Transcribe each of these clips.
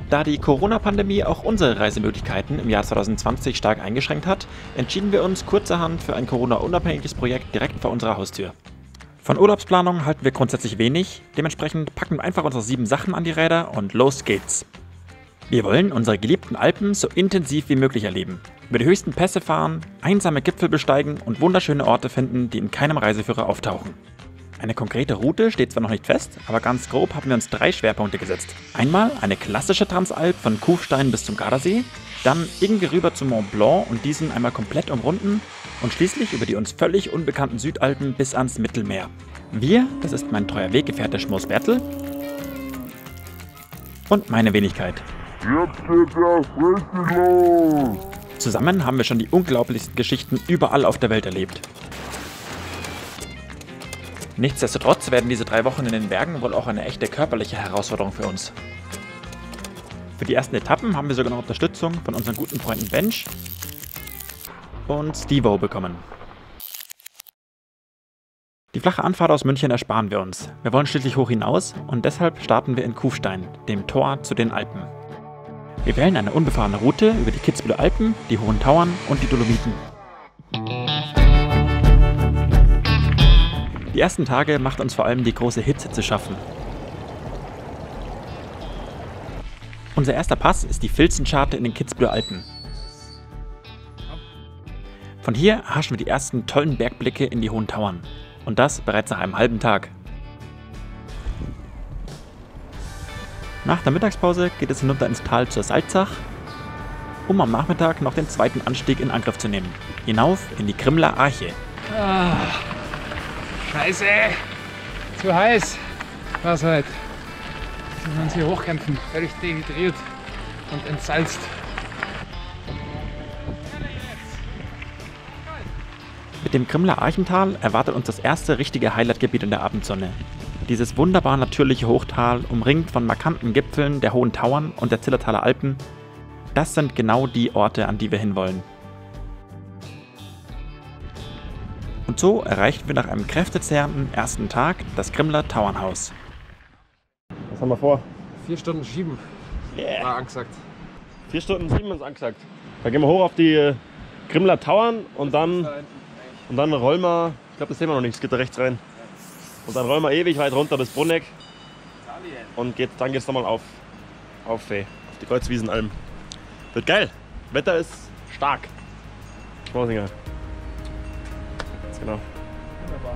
Da die Corona-Pandemie auch unsere Reisemöglichkeiten im Jahr 2020 stark eingeschränkt hat, entschieden wir uns kurzerhand für ein Corona-unabhängiges Projekt direkt vor unserer Haustür. Von Urlaubsplanung halten wir grundsätzlich wenig, dementsprechend packen wir einfach unsere 7 Sachen an die Räder und los geht's. Wir wollen unsere geliebten Alpen so intensiv wie möglich erleben, über die höchsten Pässe fahren, einsame Gipfel besteigen und wunderschöne Orte finden, die in keinem Reiseführer auftauchen. Eine konkrete Route steht zwar noch nicht fest, aber ganz grob haben wir uns 3 Schwerpunkte gesetzt. Einmal eine klassische Transalp von Kufstein bis zum Gardasee, dann irgendwie rüber zum Mont Blanc und diesen einmal komplett umrunden und schließlich über die uns völlig unbekannten Südalpen bis ans Mittelmeer. Wir, das ist mein treuer Weggefährte Schmoos Bertel und meine Wenigkeit. Jetzt geht das richtig los! Zusammen haben wir schon die unglaublichsten Geschichten überall auf der Welt erlebt. Nichtsdestotrotz werden diese 3 Wochen in den Bergen wohl auch eine echte körperliche Herausforderung für uns. Für die ersten Etappen haben wir sogar noch Unterstützung von unseren guten Freunden Bench und Stevo bekommen. Die flache Anfahrt aus München ersparen wir uns. Wir wollen schließlich hoch hinaus und deshalb starten wir in Kufstein, dem Tor zu den Alpen. Wir wählen eine unbefahrene Route über die Kitzbüheler Alpen, die Hohen Tauern und die Dolomiten. Die ersten Tage macht uns vor allem die große Hitze zu schaffen. Unser erster Pass ist die Filzenscharte in den Kitzbüheler Alpen. Von hier erhaschen wir die ersten tollen Bergblicke in die Hohen Tauern. Und das bereits nach einem halben Tag. Nach der Mittagspause geht es hinunter ins Tal zur Salzach, um am Nachmittag noch den zweiten Anstieg in Angriff zu nehmen. Hinauf in die Krimmler Arche. Scheiße! Zu heiß! Was halt? Müssen wir uns hier hochkämpfen. Völlig dehydriert und entsalzt. Mit dem Krimmler Archental erwartet uns das erste richtige Highlightgebiet in der Abendsonne. Dieses wunderbar natürliche Hochtal, umringt von markanten Gipfeln der Hohen Tauern und der Zillertaler Alpen, das sind genau die Orte, an die wir hinwollen. Und so erreichten wir nach einem kräftezehrenden ersten Tag das Krimmler Tauernhaus. Was haben wir vor? 4 Stunden schieben. Yeah. War angesagt. 4 Stunden 7 ist angesagt. Dann gehen wir hoch auf die Krimmler Tauern und dann rollen wir, ich glaube das sehen wir noch nicht, es geht da rechts rein. Und dann rollen wir ewig weit runter bis Brunneck und dann geht's nochmal auf die Kreuzwiesenalm. Wird geil. Wetter ist stark. Schmausinger. Ganz genau. Wunderbar.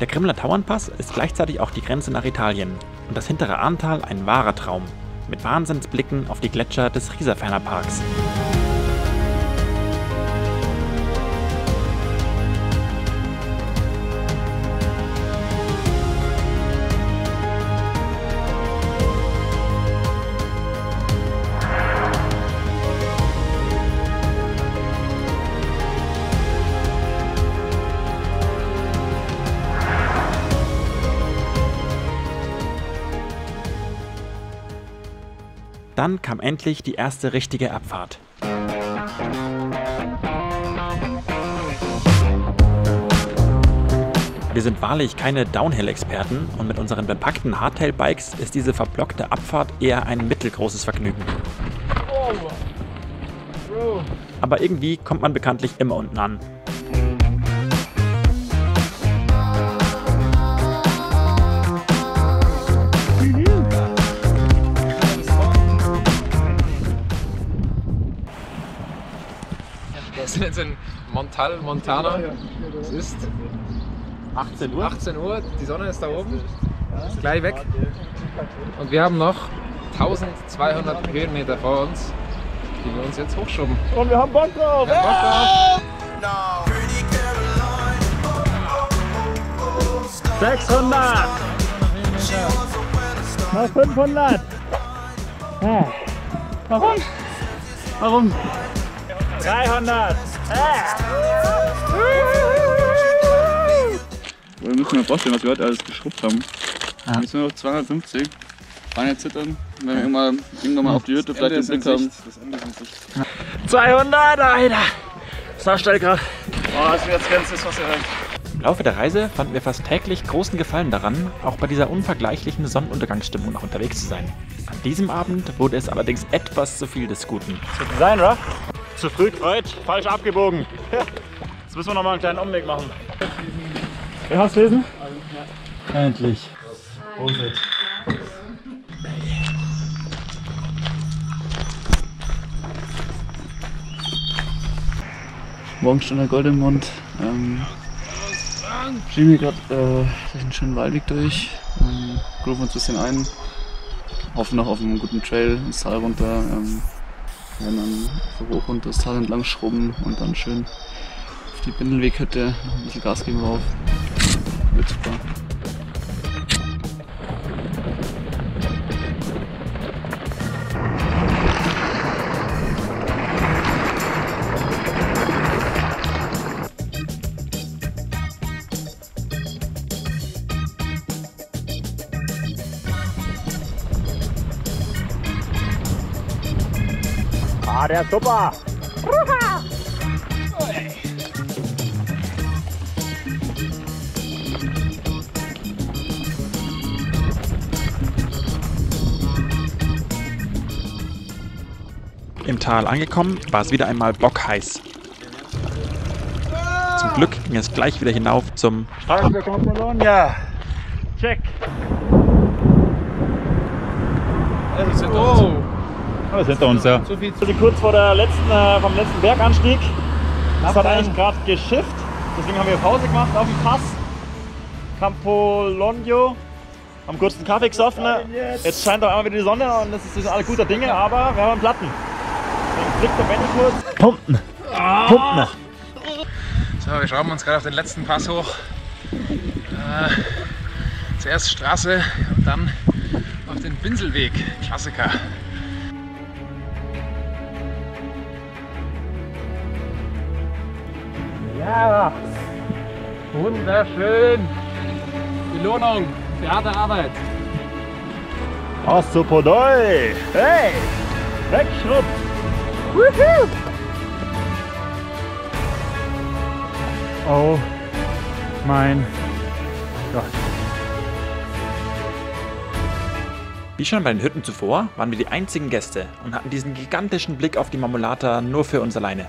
Der Krimmler Tauernpass ist gleichzeitig auch die Grenze nach Italien und das hintere Ahrntal ein wahrer Traum, mit Wahnsinnsblicken auf die Gletscher des Rieserferner Parks. Dann kam endlich die erste richtige Abfahrt. Wir sind wahrlich keine Downhill-Experten und mit unseren bepackten Hardtail-Bikes ist diese verblockte Abfahrt eher ein mittelgroßes Vergnügen. Aber irgendwie kommt man bekanntlich immer unten an. Wir sind jetzt in Montal, Montana. Es ist 18 Uhr. 18 Uhr, die Sonne ist da oben, ist gleich weg. Und wir haben noch 1200 Höhenmeter vor uns, die wir uns jetzt hochschubben. Und wir haben Bock drauf! Wir haben Bock drauf. 600! Noch 500! Warum? Warum? 300! Wir müssen uns vorstellen, was wir heute alles geschrubbt haben. Ja. Jetzt sind wir noch 250. Beine zittern, wenn wir irgendwann mal auf die Hütte vielleicht den Blick haben. 200, Alter! So schnell gerade. Oh, das wird jetzt ganz das Wasser rein. Im Laufe der Reise fanden wir fast täglich großen Gefallen daran, auch bei dieser unvergleichlichen Sonnenuntergangsstimmung noch unterwegs zu sein. An diesem Abend wurde es allerdings etwas zu viel des Guten. Das wird sein, oder? Zu früh gefreut, falsch abgebogen. Jetzt müssen wir noch mal einen kleinen Umweg machen. Ja, hast du lesen? Ja. Endlich. Prosit. Morgenstunder Gold im Mund. Schieben wir gerade durch einen schönen Waldweg durch. Grooven uns ein bisschen ein. Hoffen noch auf einen guten Trail ins Tal runter. Werden dann so hoch und das Tal entlang schrubben und dann schön auf die Bindelweghütte noch ein bisschen Gas geben drauf. Wird super. Ah, der ist super! Im Tal angekommen, war es wieder einmal blockheiß. Zum Glück ging es gleich wieder hinauf zum Ja, check! Oh! Das ist hinter uns, ja. So viel Kurz vor der vom letzten Berganstieg. Das hat eigentlich gerade geschifft. Deswegen haben wir Pause gemacht auf dem Pass. Campolonio. Haben kurz einen Kaffee gesoffen. Jetzt scheint auch einmal wieder die Sonne und das ist alle guter Dinge, aber wir haben einen Platten. Den Blick der Benny kurz. Pumpen! Pumpen! So, wir schrauben uns gerade auf den letzten Pass hoch. Zuerst Straße und dann auf den Binselweg. Klassiker. Ja, wunderschön. Belohnung für harte Arbeit. Ostopodoi! Hey! Wegschrupp! Woohoo! Oh mein Gott. Wie schon bei den Hütten zuvor, waren wir die einzigen Gäste und hatten diesen gigantischen Blick auf die Marmolata nur für uns alleine.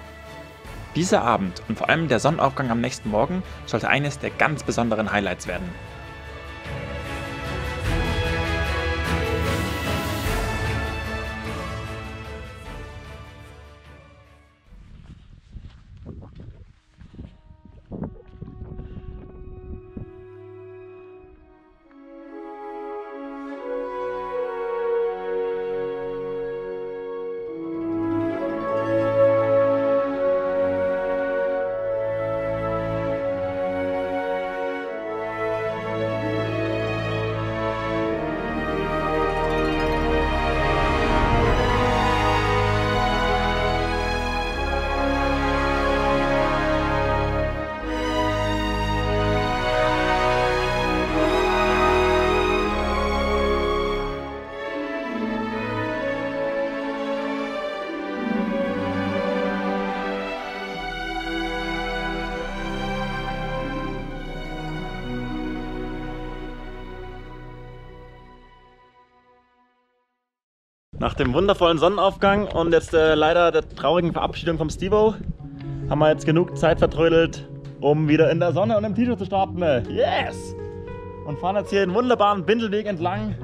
Dieser Abend und vor allem der Sonnenaufgang am nächsten Morgen sollte eines der ganz besonderen Highlights werden. Nach dem wundervollen Sonnenaufgang und jetzt leider der traurigen Verabschiedung vom Stevo haben wir jetzt genug Zeit vertrödelt, um wieder in der Sonne und im T-Shirt zu starten. Yes! Und fahren jetzt hier den wunderbaren Bindelweg entlang,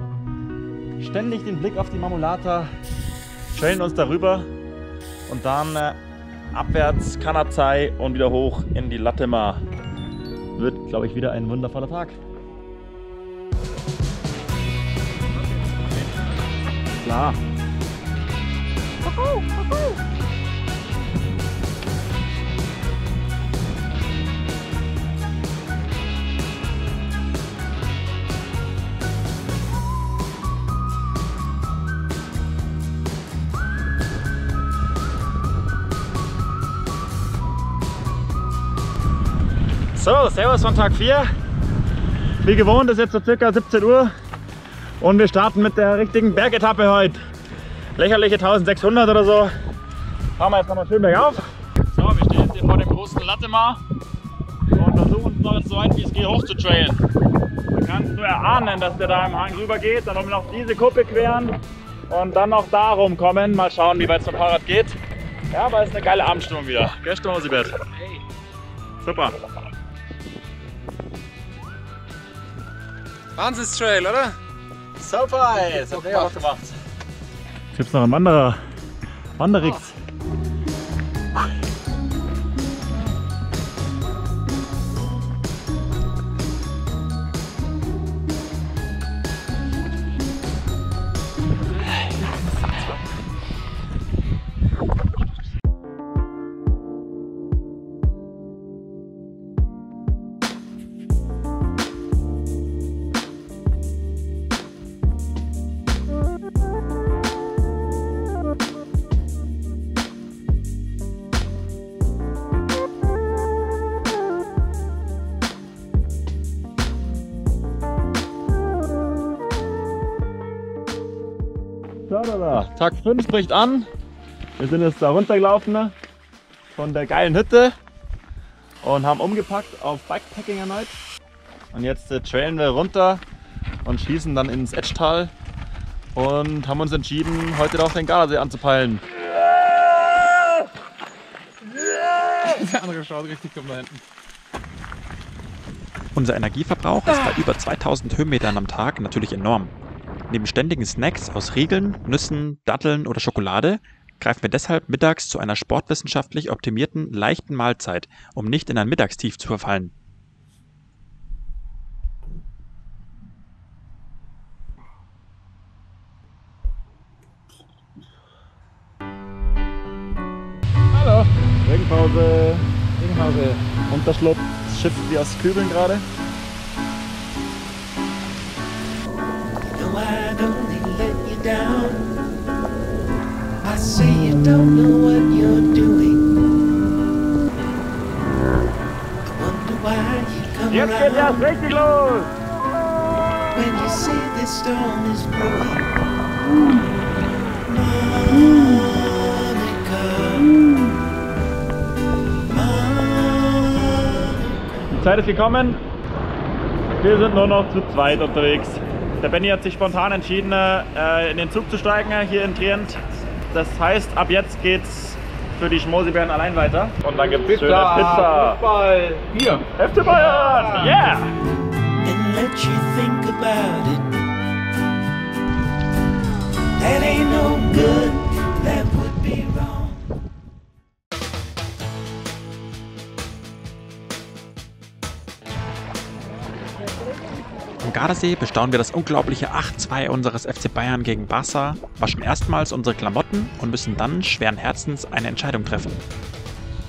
ständig den Blick auf die Marmolata, schwellen uns darüber und dann abwärts Kanazai und wieder hoch in die Lattema. Wird, glaube ich, wieder ein wundervoller Tag. Klar. So, servus von Tag 4. Wie gewohnt ist jetzt so circa 17 Uhr und wir starten mit der richtigen Bergetappe heute. Lächerliche 1600 oder so. Fahren wir jetzt nochmal schön bergauf. So, wir stehen jetzt hier vor dem großen Latemar und versuchen uns noch so weit wie es geht hochzutrailen. Du kannst nur erahnen, dass der da im Hang rüber geht, dann noch diese Kuppe queren und dann noch da rumkommen. Mal schauen, wie weit es mit dem Fahrrad geht. Ja, aber es ist eine geile Abendstimmung wieder. Gell, Strohsibert? Hey. Super. Wahnsinnstrail, oder? Super, das hat er auch gemacht. Jetzt gibt es noch einen Wanderer. Wanderix. Tag 5 bricht an. Wir sind jetzt da runtergelaufen von der geilen Hütte und haben umgepackt auf Bikepacking erneut. Und jetzt trailen wir runter und schießen dann ins Etschtal und haben uns entschieden, heute noch den Gardasee anzupeilen. Der andere schaut richtig dumm da hinten. Unser Energieverbrauch ist bei über 2000 Höhenmetern am Tag natürlich enorm. Neben ständigen Snacks aus Riegeln, Nüssen, Datteln oder Schokolade greifen wir deshalb mittags zu einer sportwissenschaftlich optimierten, leichten Mahlzeit, um nicht in ein Mittagstief zu verfallen. Hallo. Regenpause, Regenpause. Unterschlupf, das Schiff wie aus Kübeln gerade. I'd only let you down. I say you don't know what you're doing. I wonder why you come Jetzt geht around das richtig los! when you say this storm is brewing. Die Zeit ist gekommen. Wir sind nur noch zu zweit unterwegs. Der Benny hat sich spontan entschieden, in den Zug zu steigen hier in Trient. Das heißt, ab jetzt geht's für die Schmosibären allein weiter. Und dann gibt's schöne Pizza. Fußball. Bier. FC Bayern! Yeah! And let you think about it. That ain't no good, that would be wrong. Am Gardasee bestaunen wir das unglaubliche 8:2 unseres FC Bayern gegen Barca, waschen erstmals unsere Klamotten und müssen dann schweren Herzens eine Entscheidung treffen.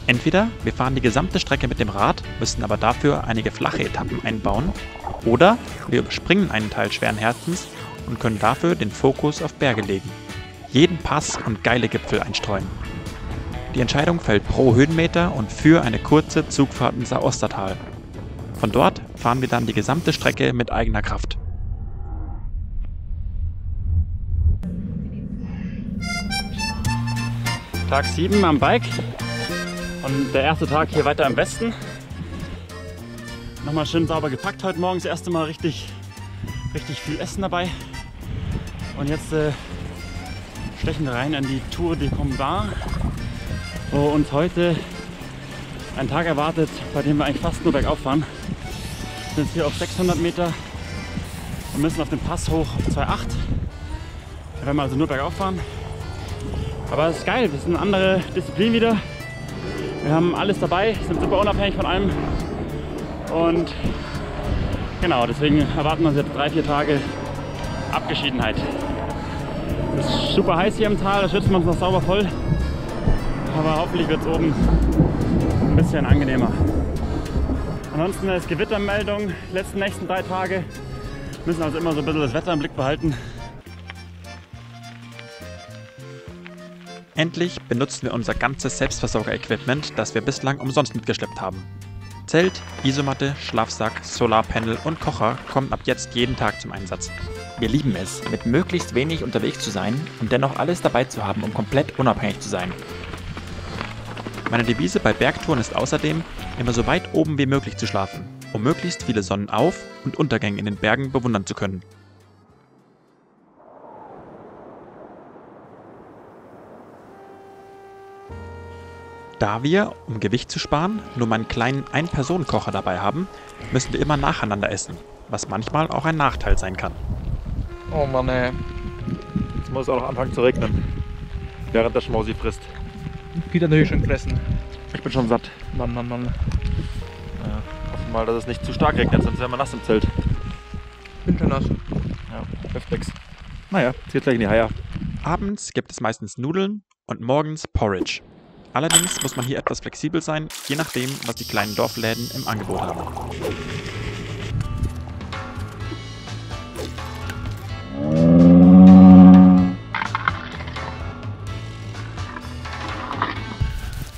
Entweder wir fahren die gesamte Strecke mit dem Rad, müssen aber dafür einige flache Etappen einbauen, oder wir überspringen einen Teil schweren Herzens und können dafür den Fokus auf Berge legen, jeden Pass und geile Gipfel einstreuen. Die Entscheidung fällt pro Höhenmeter und für eine kurze Zugfahrt ins Aostatal. Von dort fahren wir dann die gesamte Strecke mit eigener Kraft. Tag 7 am Bike und der erste Tag hier weiter im Westen. Nochmal schön sauber gepackt heute Morgen, das erste Mal richtig viel Essen dabei. Und jetzt stechen wir rein in die Tour de Combar, wo uns heute ein Tag erwartet, bei dem wir eigentlich fast nur bergauf fahren. Wir sind jetzt hier auf 600 Meter und müssen auf den Pass hoch auf 2,8. Da werden wir also nur bergauf fahren. Aber es ist geil, das ist eine andere Disziplin wieder. Wir haben alles dabei, sind super unabhängig von allem. Und genau, deswegen erwarten uns jetzt 3-4 Tage Abgeschiedenheit. Es ist super heiß hier im Tal, da schützen wir uns noch sauber voll. Aber hoffentlich wird es oben ein bisschen angenehmer. Ansonsten ist Gewittermeldung, letzten nächsten 3 Tage. Müssen also immer so ein bisschen das Wetter im Blick behalten. Endlich benutzen wir unser ganzes Selbstversorger-Equipment, das wir bislang umsonst mitgeschleppt haben. Zelt, Isomatte, Schlafsack, Solarpanel und Kocher kommen ab jetzt jeden Tag zum Einsatz. Wir lieben es, mit möglichst wenig unterwegs zu sein und dennoch alles dabei zu haben, um komplett unabhängig zu sein. Meine Devise bei Bergtouren ist außerdem, immer so weit oben wie möglich zu schlafen, um möglichst viele Sonnenauf- und Untergänge in den Bergen bewundern zu können. Da wir, um Gewicht zu sparen, nur meinen kleinen Ein-Personen-Kocher dabei haben, müssen wir immer nacheinander essen, was manchmal auch ein Nachteil sein kann. Oh Mann, ey. Jetzt muss es auch noch anfangen zu regnen, während der Schmausi frisst. Peter natürlich schon gefressen. Ich bin schon satt. Mann. Ja, hoffen mal, dass es nicht zu stark regnet, sonst wären wir nass im Zelt. Bin schon nass. Ja, hilft nix. Naja, jetzt geht's gleich in die Haie. Abends gibt es meistens Nudeln und morgens Porridge. Allerdings muss man hier etwas flexibel sein, je nachdem, was die kleinen Dorfläden im Angebot haben.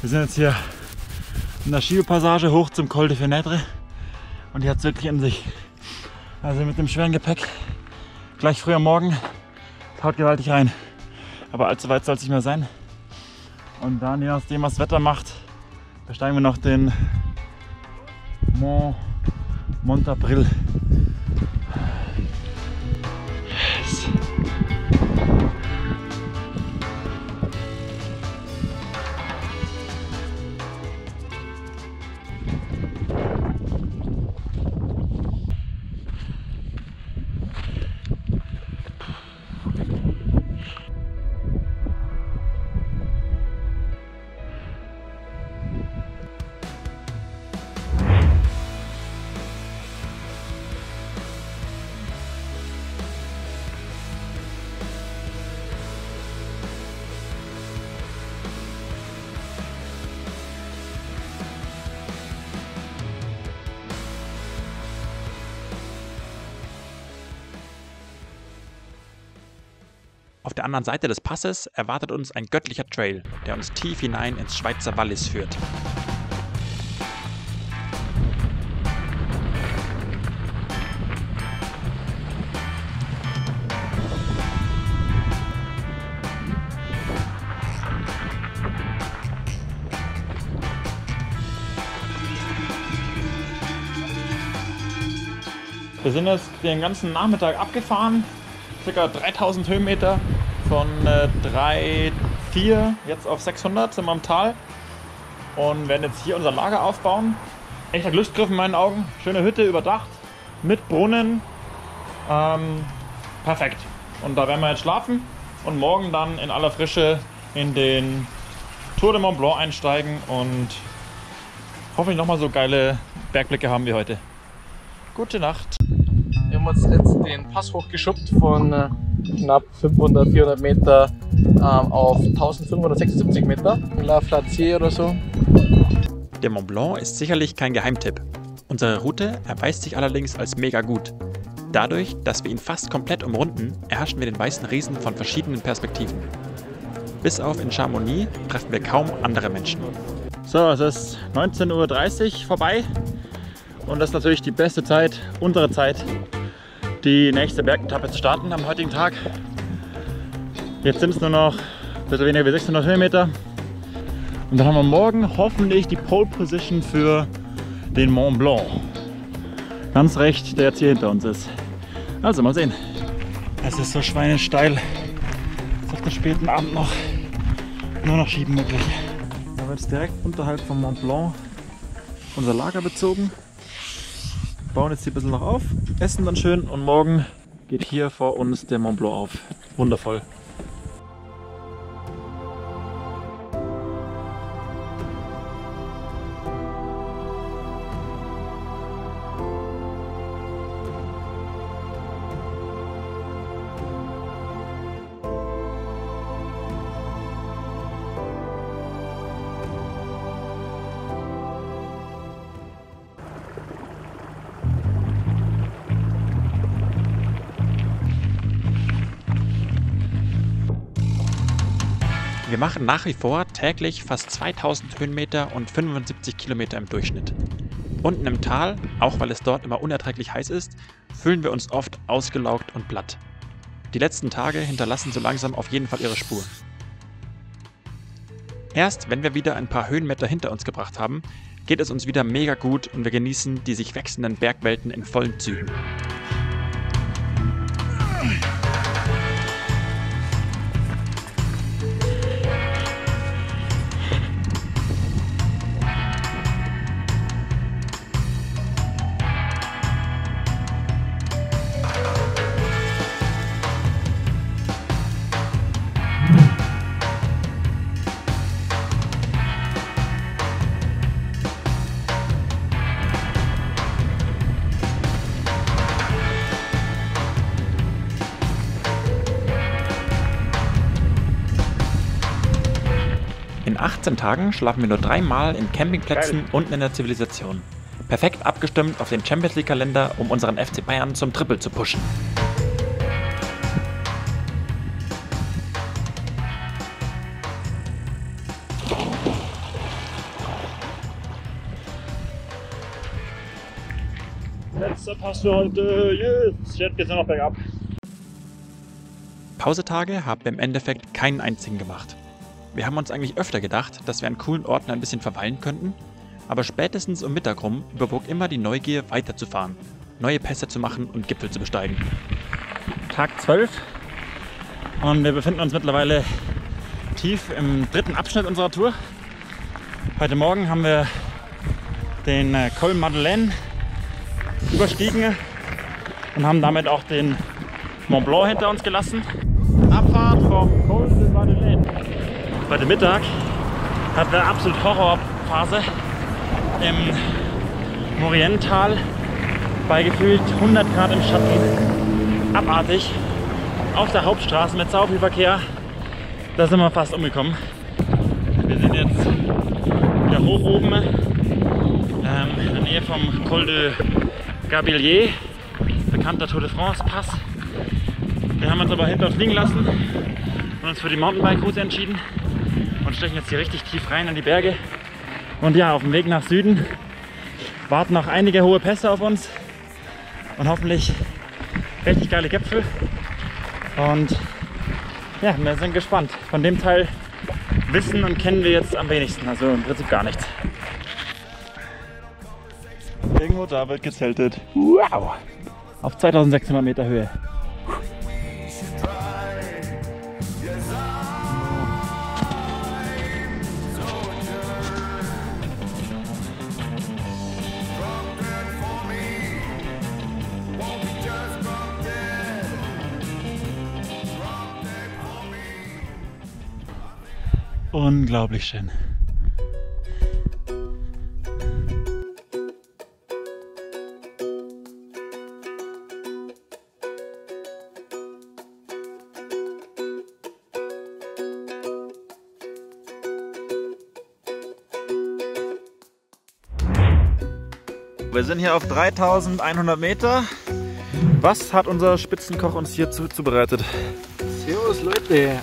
Wir sind jetzt hier in der Skipassage hoch zum Col de Fenêtre und die hat es wirklich in sich. Also mit dem schweren Gepäck gleich früh am Morgen, haut gewaltig rein. Aber allzu weit soll es nicht mehr sein. Und dann, je nachdem was das Wetter macht, besteigen wir noch den Mont Montabril. Auf der anderen Seite des Passes erwartet uns ein göttlicher Trail, der uns tief hinein ins Schweizer Wallis führt. Wir sind jetzt den ganzen Nachmittag abgefahren, ca. 3000 Höhenmeter von 3,4 jetzt auf 600 sind wir im Tal und werden jetzt hier unser Lager aufbauen. Echter Glücksgriff in meinen Augen, schöne Hütte überdacht mit Brunnen, perfekt. Und da werden wir jetzt schlafen und morgen dann in aller Frische in den Tour de Mont Blanc einsteigen und hoffentlich nochmal so geile Bergblicke haben wie heute. Gute Nacht. Wir haben uns jetzt den Pass hochgeschubbt von knapp 500, 400 Meter auf 1576 Meter. La Flacier oder so. Der Mont Blanc ist sicherlich kein Geheimtipp. Unsere Route erweist sich allerdings als mega gut. Dadurch, dass wir ihn fast komplett umrunden, erhaschen wir den weißen Riesen von verschiedenen Perspektiven. Bis auf in Chamonix treffen wir kaum andere Menschen. So, es ist 19:30 Uhr vorbei und das ist natürlich die beste Zeit, unsere Zeit, die nächste Bergetappe zu starten am heutigen Tag. Jetzt sind es nur noch ein bisschen weniger wie 600 Höhenmeter und dann haben wir morgen hoffentlich die Pole Position für den Mont Blanc. Ganz recht, der jetzt hier hinter uns ist. Also mal sehen. Es ist so schweinesteil. Jetzt auf den späten Abend noch nur noch schieben möglich. Wir haben jetzt direkt unterhalb vom Mont Blanc unser Lager bezogen. Bauen jetzt hier ein bisschen noch auf, essen dann schön und morgen geht hier vor uns der Mont Blanc auf. Wundervoll. Wir machen nach wie vor täglich fast 2000 Höhenmeter und 75 Kilometer im Durchschnitt. Unten im Tal, auch weil es dort immer unerträglich heiß ist, fühlen wir uns oft ausgelaugt und platt. Die letzten Tage hinterlassen so langsam auf jeden Fall ihre Spur. Erst wenn wir wieder ein paar Höhenmeter hinter uns gebracht haben, geht es uns wieder mega gut und wir genießen die sich wechselnden Bergwelten in vollen Zügen. In 18 Tagen schlafen wir nur 3 Mal in Campingplätzen unten in der Zivilisation. Perfekt abgestimmt auf den Champions League Kalender, um unseren FC Bayern zum Triple zu pushen. Letzter Pass für heute. Yes, jetzt geht's noch bergab. Pausetage haben wir im Endeffekt keinen einzigen gemacht. Wir haben uns eigentlich öfter gedacht, dass wir an coolen Orten ein bisschen verweilen könnten, aber spätestens um Mittag rum überwog immer die Neugier weiterzufahren, neue Pässe zu machen und Gipfel zu besteigen. Tag 12 und wir befinden uns mittlerweile tief im 3. Abschnitt unserer Tour. Heute Morgen haben wir den Col Madeleine überstiegen und haben damit auch den Mont Blanc hinter uns gelassen. Abfahrt vom Col de Madeleine. Heute Mittag hatten wir eine absolut Horrorphase im Maurienntal bei gefühlt 100 Grad im Schatten. Abartig. Auf der Hauptstraße mit sau viel Verkehr. Da sind wir fast umgekommen. Wir sind jetzt wieder hoch oben in der Nähe vom Col de Gabillier, bekannter Tour de France Pass. Wir haben uns aber hinter uns liegen lassen und uns für die Mountainbike-Route entschieden und stechen jetzt hier richtig tief rein in die Berge. Und ja, auf dem Weg nach Süden warten noch einige hohe Pässe auf uns und hoffentlich richtig geile Gipfel. Und ja, wir sind gespannt. Von dem Teil wissen und kennen wir jetzt am wenigsten, also im Prinzip gar nichts. Irgendwo da wird gezeltet. Wow! Auf 2600 Meter Höhe. Unglaublich schön. Wir sind hier auf 3100 Meter. Was hat unser Spitzenkoch uns hier zubereitet? Servus Leute!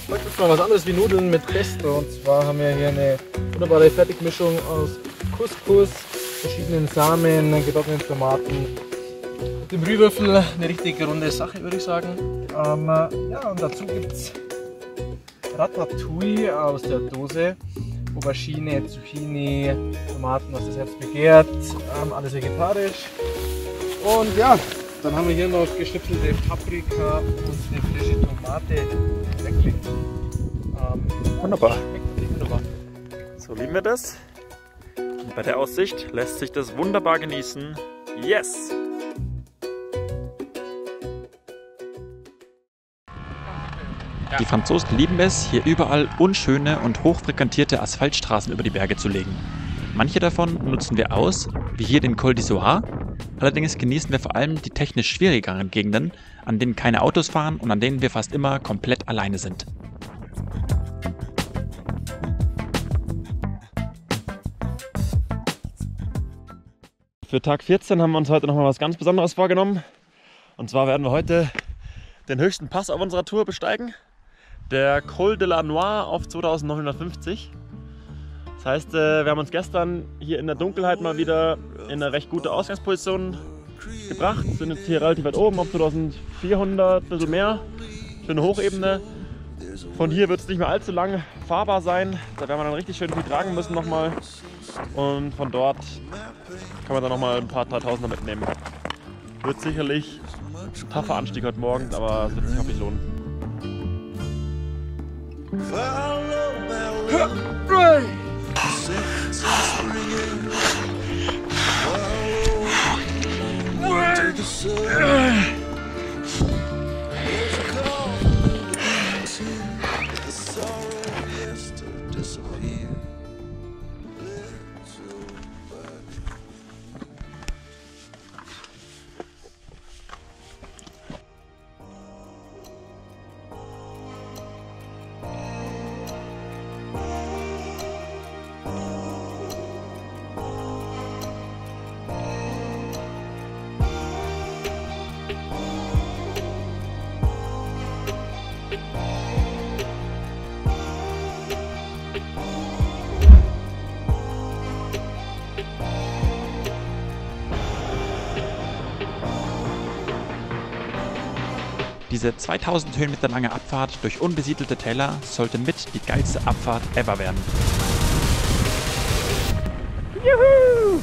Heute ist mal was anderes wie Nudeln mit Pesto. Und zwar haben wir hier eine wunderbare Fertigmischung aus Couscous, verschiedenen Samen, getrockneten Tomaten, dem Brühwürfel. Eine richtig runde Sache, würde ich sagen. Ja, und dazu gibt es Ratatouille aus der Dose. Aubergine, Zucchini, Tomaten, was das Herz begehrt, alles vegetarisch. Und ja, dann haben wir hier noch geschnipselte Paprika und eine frische Tomate. Wunderbar. Wunderbar. So lieben wir das. Und bei der Aussicht lässt sich das wunderbar genießen. Yes! Die Franzosen lieben es, hier überall unschöne und hochfrequentierte Asphaltstraßen über die Berge zu legen. Manche davon nutzen wir aus, wie hier den Col d'Issoire. Allerdings genießen wir vor allem die technisch schwierigeren Gegenden, an denen keine Autos fahren und an denen wir fast immer komplett alleine sind. Für Tag 14 haben wir uns heute noch mal was ganz Besonderes vorgenommen. Und zwar werden wir heute den höchsten Pass auf unserer Tour besteigen. Der Col de la Noire auf 2950. Das heißt, wir haben uns gestern hier in der Dunkelheit mal wieder in eine recht gute Ausgangsposition gebracht. Sind jetzt hier relativ weit oben, auf 2400, ein bisschen mehr. Schöne Hochebene. Von hier wird es nicht mehr allzu lang fahrbar sein. Da werden wir dann richtig schön viel tragen müssen nochmal. Und von dort kann man dann nochmal ein paar 3000er mitnehmen. Wird sicherlich ein tougher Anstieg heute Morgen, aber es wird sich hoffentlich lohnen. Diese 2000 Höhenmeter lange Abfahrt durch unbesiedelte Täler sollte mit die geilste Abfahrt ever werden. Juhu!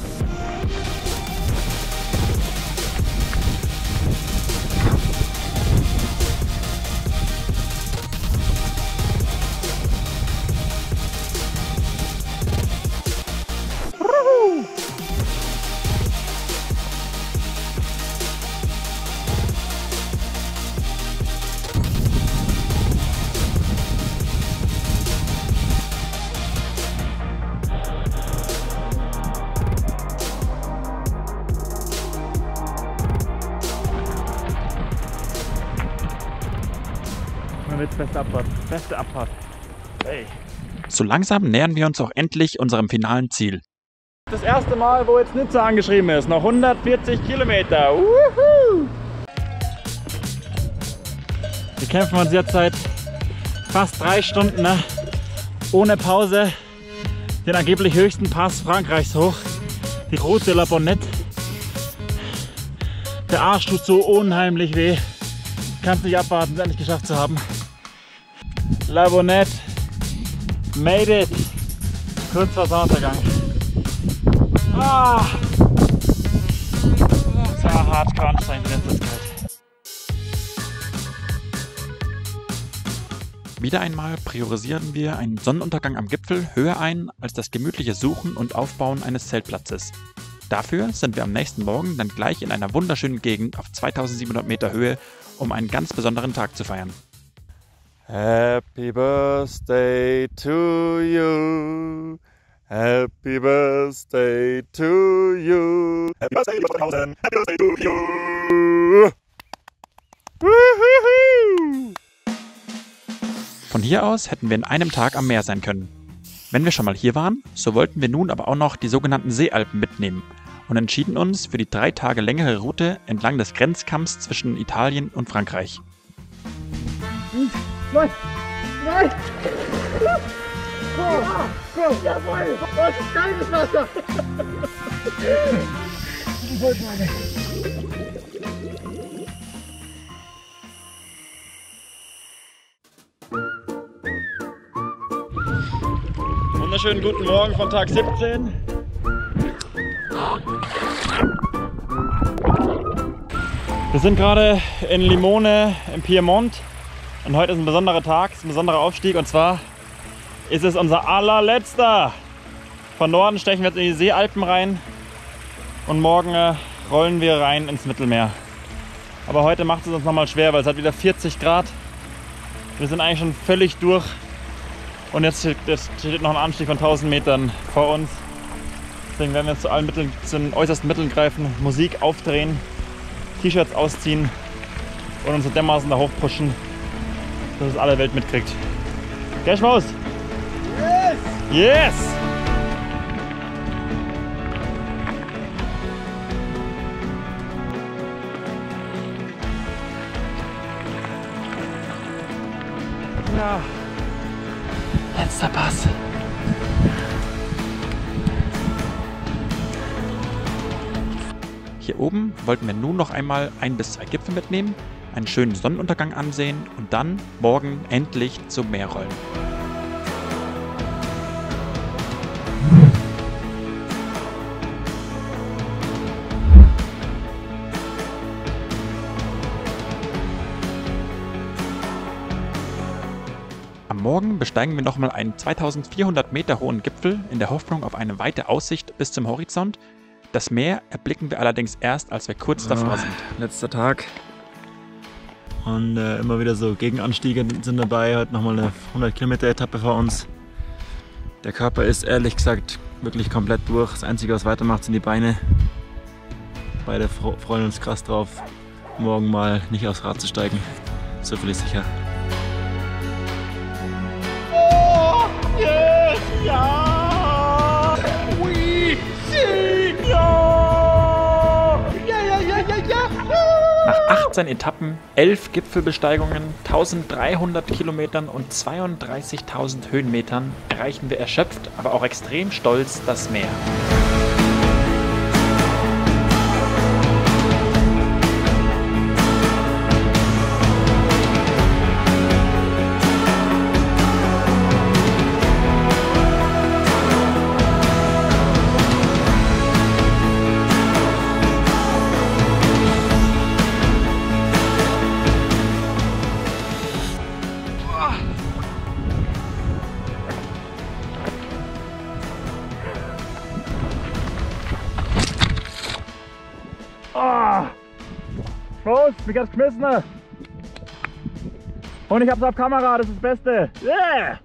Beste Abfahrt. Beste Abfahrt. Hey. So langsam nähern wir uns auch endlich unserem finalen Ziel. Das erste Mal, wo jetzt Nizza angeschrieben ist. Noch 140 Kilometer. Wuhu! Wir kämpfen uns jetzt seit fast 3 Stunden, ne? Ohne Pause, den angeblich höchsten Pass Frankreichs hoch. Die Route de la Bonnette. Der Arsch tut so unheimlich weh. Kannst nicht abwarten, es endlich geschafft zu haben. La Bonnette, made it. Kurz vor Sonnenuntergang. Ah! Das war hardcore anstrengend in letzter Zeit. Wieder einmal priorisieren wir einen Sonnenuntergang am Gipfel höher ein als das gemütliche Suchen und Aufbauen eines Zeltplatzes. Dafür sind wir am nächsten Morgen dann gleich in einer wunderschönen Gegend auf 2700 Meter Höhe, um einen ganz besonderen Tag zu feiern. Happy birthday to you. Happy birthday to you. Happy birthday, 2000. Happy birthday to you. Woohoo! Von hier aus hätten wir in einem Tag am Meer sein können. Wenn wir schon mal hier waren, so wollten wir nun aber auch noch die sogenannten Seealpen mitnehmen und entschieden uns für die 3 Tage längere Route entlang des Grenzkamms zwischen Italien und Frankreich. Nein! Nein! Komm! Jawohl! Das ist geiles Wasser! Wunderschönen guten Morgen von Tag 17. Wir sind gerade in Limone im Piemont und heute ist ein besonderer Tag, ist ein besonderer Aufstieg und zwar ist es unser allerletzter. Von Norden stechen wir jetzt in die Seealpen rein und morgen rollen wir rein ins Mittelmeer. Aber heute macht es uns nochmal schwer, weil es hat wieder 40 Grad. Wir sind eigentlich schon völlig durch und jetzt steht noch ein Anstieg von 1000 Metern vor uns. Deswegen werden wir jetzt zu den äußersten Mitteln greifen, Musik aufdrehen, T-Shirts ausziehen und uns so dermaßen da hochpushen, dass es alle Welt mitkriegt. Geh, Schmaus! Yes! Yes! Ja, letzter Pass. Hier oben wollten wir nun noch einmal 1 bis 2 Gipfel mitnehmen, einen schönen Sonnenuntergang ansehen und dann morgen endlich zum Meer rollen. Am Morgen besteigen wir nochmal einen 2400 Meter hohen Gipfel in der Hoffnung auf eine weite Aussicht bis zum Horizont. Das Meer erblicken wir allerdings erst, als wir kurz davor sind. Letzter Tag. Und immer wieder so Gegenanstiege sind dabei. Heute nochmal eine 100 Kilometer Etappe vor uns. Der Körper ist ehrlich gesagt wirklich komplett durch. Das Einzige, was weitermacht, sind die Beine. Beide freuen uns krass drauf, morgen mal nicht aufs Rad zu steigen. So viel ist sicher. Nach 18 Etappen, 11 Gipfelbesteigungen, 1300 Kilometern und 32.000 Höhenmetern erreichen wir erschöpft, aber auch extrem stolz das Meer. Prost, mich hat's geschmissen. Und ich hab's auf Kamera, das ist das Beste. Yeah!